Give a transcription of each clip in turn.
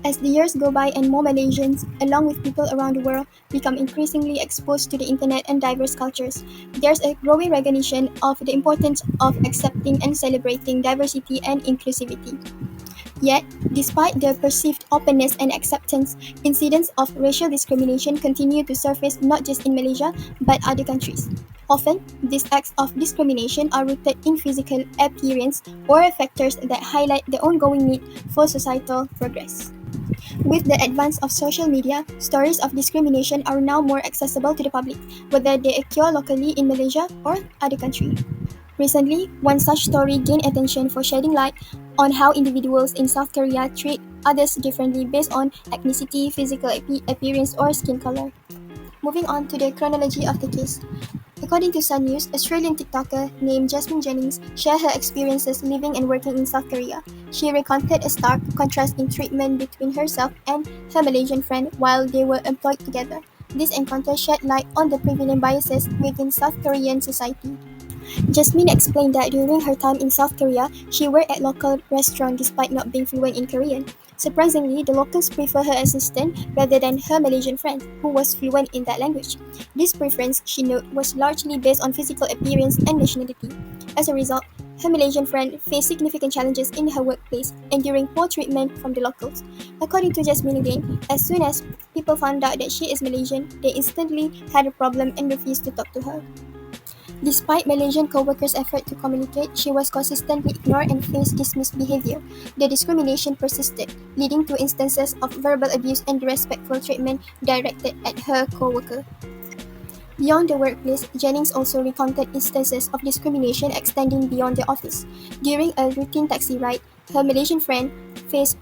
As the years go by and more Malaysians, along with people around the world, become increasingly exposed to the internet and diverse cultures, there's a growing recognition of the importance of accepting and celebrating diversity and inclusivity. Yet, despite the perceived openness and acceptance, incidents of racial discrimination continue to surface not just in Malaysia but other countries. Often, these acts of discrimination are rooted in physical appearance or factors that highlight the ongoing need for societal progress. With the advance of social media, stories of discrimination are now more accessible to the public, whether they occur locally in Malaysia or other countries. Recently, one such story gained attention for shedding light on how individuals in South Korea treat others differently based on ethnicity, physical appearance, or skin color. Moving on to the chronology of the case. According to Sun News, Australian TikToker named Jasmine Jennings shared her experiences living and working in South Korea. She recounted a stark contrast in treatment between herself and her Malaysian friend while they were employed together. This encounter shed light on the prevalent biases within South Korean society. Jasmine explained that during her time in South Korea, she worked at local restaurant despite not being fluent in Korean. Surprisingly, the locals prefer her assistant rather than her Malaysian friend, who was fluent in that language. This preference, she noted, was largely based on physical appearance and nationality. As a result, her Malaysian friend faced significant challenges in her workplace, enduring poor treatment from the locals. According to Jasmine again, as soon as people found out that she is Malaysian, they instantly had a problem and refused to talk to her. Despite Malaysian co-workers' effort to communicate, she was consistently ignored and faced dismissed behavior. The discrimination persisted, leading to instances of verbal abuse and disrespectful treatment directed at her co-worker. Beyond the workplace, Jennings also recounted instances of discrimination extending beyond the office. During a routine taxi ride, her Malaysian friend faced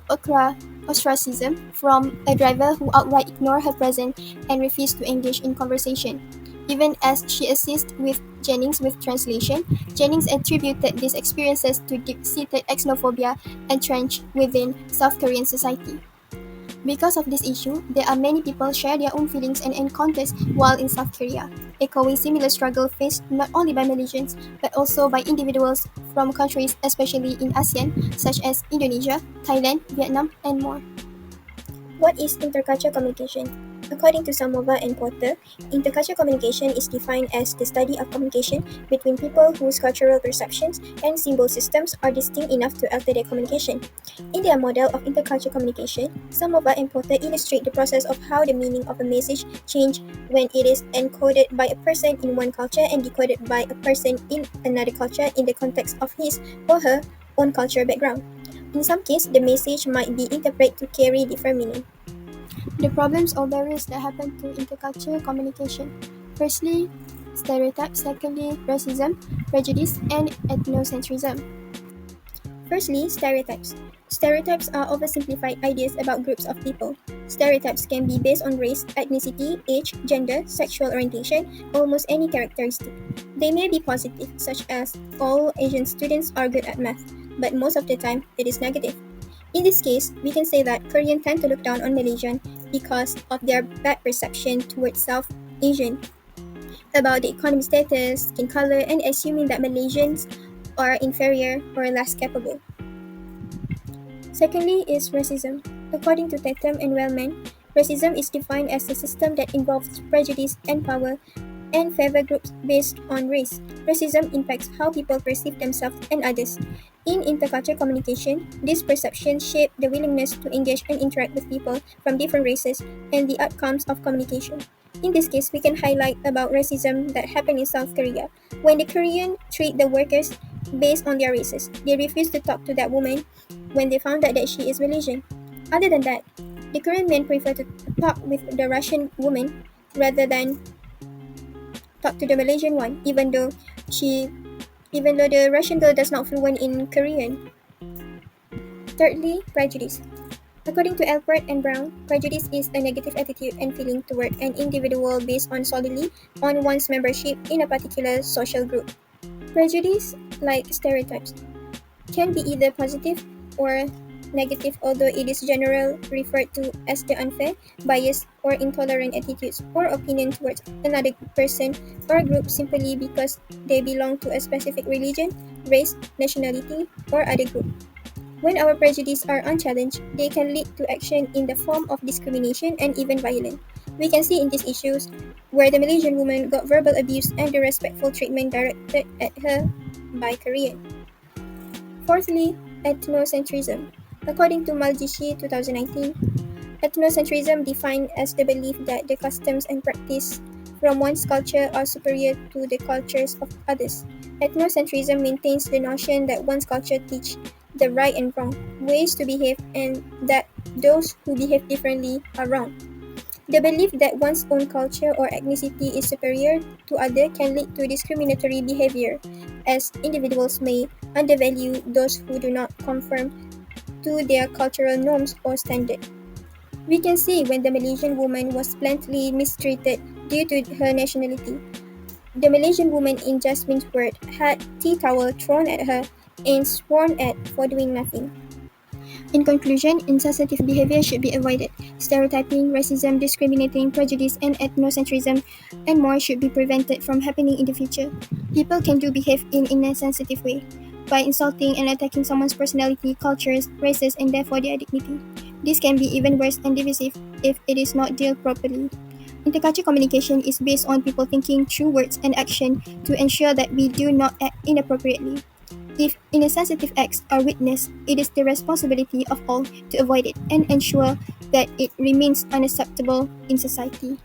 ostracism from a driver who outright ignored her presence and refused to engage in conversation. Even as she assists with Jennings with translation, Jennings attributed these experiences to deep-seated xenophobia entrenched within South Korean society. Because of this issue, there are many people share their own feelings and encounters while in South Korea, echoing similar struggle faced not only by Malaysians but also by individuals from countries especially in ASEAN such as Indonesia, Thailand, Vietnam, and more. What is intercultural communication? According to Samova and Porter, intercultural communication is defined as the study of communication between people whose cultural perceptions and symbol systems are distinct enough to alter their communication. In their model of intercultural communication, Samova and Porter illustrate the process of how the meaning of a message changes when it is encoded by a person in one culture and decoded by a person in another culture in the context of his or her own cultural background. In some cases, the message might be interpreted to carry different meaning. The problems or barriers that happen to intercultural communication. Firstly, stereotypes. Secondly, racism, prejudice, and ethnocentrism. Firstly, stereotypes. Stereotypes are oversimplified ideas about groups of people. Stereotypes can be based on race, ethnicity, age, gender, sexual orientation, almost any characteristic. They may be positive, such as all Asian students are good at math, but most of the time it is negative. In this case, we can say that Koreans tend to look down on Malaysian because of their bad perception towards South Asian about the economic status, skin color, and assuming that Malaysians are inferior or less capable. Secondly is racism. According to Tatum and Wellman, racism is defined as a system that involves prejudice and power and favor groups based on race. Racism impacts how people perceive themselves and others. In intercultural communication, these perceptions shape the willingness to engage and interact with people from different races and the outcomes of communication. In this case, we can highlight about racism that happened in South Korea. When the Koreans treat the workers based on their races, they refuse to talk to that woman when they found out that she is Malaysian. Other than that, the Korean men prefer to talk with the Russian woman rather than talk to the Malaysian one, even though the Russian girl does not fluent in Korean. Thirdly, prejudice. According to Alpert and Brown, prejudice is a negative attitude and feeling toward an individual based on solely on one's membership in a particular social group. Prejudice, like stereotypes, can be either positive or negative, although it is generally referred to as the unfair, biased, or intolerant attitudes or opinion towards another person or group simply because they belong to a specific religion, race, nationality, or other group. When our prejudices are unchallenged, they can lead to action in the form of discrimination and even violence. We can see in these issues where the Malaysian woman got verbal abuse and disrespectful treatment directed at her by Korean. Fourthly, ethnocentrism. According to Maljishi 2019, ethnocentrism defined as the belief that the customs and practice from one's culture are superior to the cultures of others. Ethnocentrism maintains the notion that one's culture teaches the right and wrong ways to behave and that those who behave differently are wrong. The belief that one's own culture or ethnicity is superior to others can lead to discriminatory behavior, as individuals may undervalue those who do not conform to their cultural norms or standards. We can see when the Malaysian woman was bluntly mistreated due to her nationality. The Malaysian woman in Jasmine's word had tea towel thrown at her and sworn at for doing nothing. In conclusion, insensitive behavior should be avoided. Stereotyping, racism, discriminating, prejudice, and ethnocentrism and more should be prevented from happening in the future. People can behave in an insensitive way by insulting and attacking someone's personality, cultures, races, and therefore their dignity. This can be even worse and divisive if it is not dealt properly. Intercultural communication is based on people thinking through words and action to ensure that we do not act inappropriately. If insensitive acts are witnessed, it is the responsibility of all to avoid it and ensure that it remains unacceptable in society.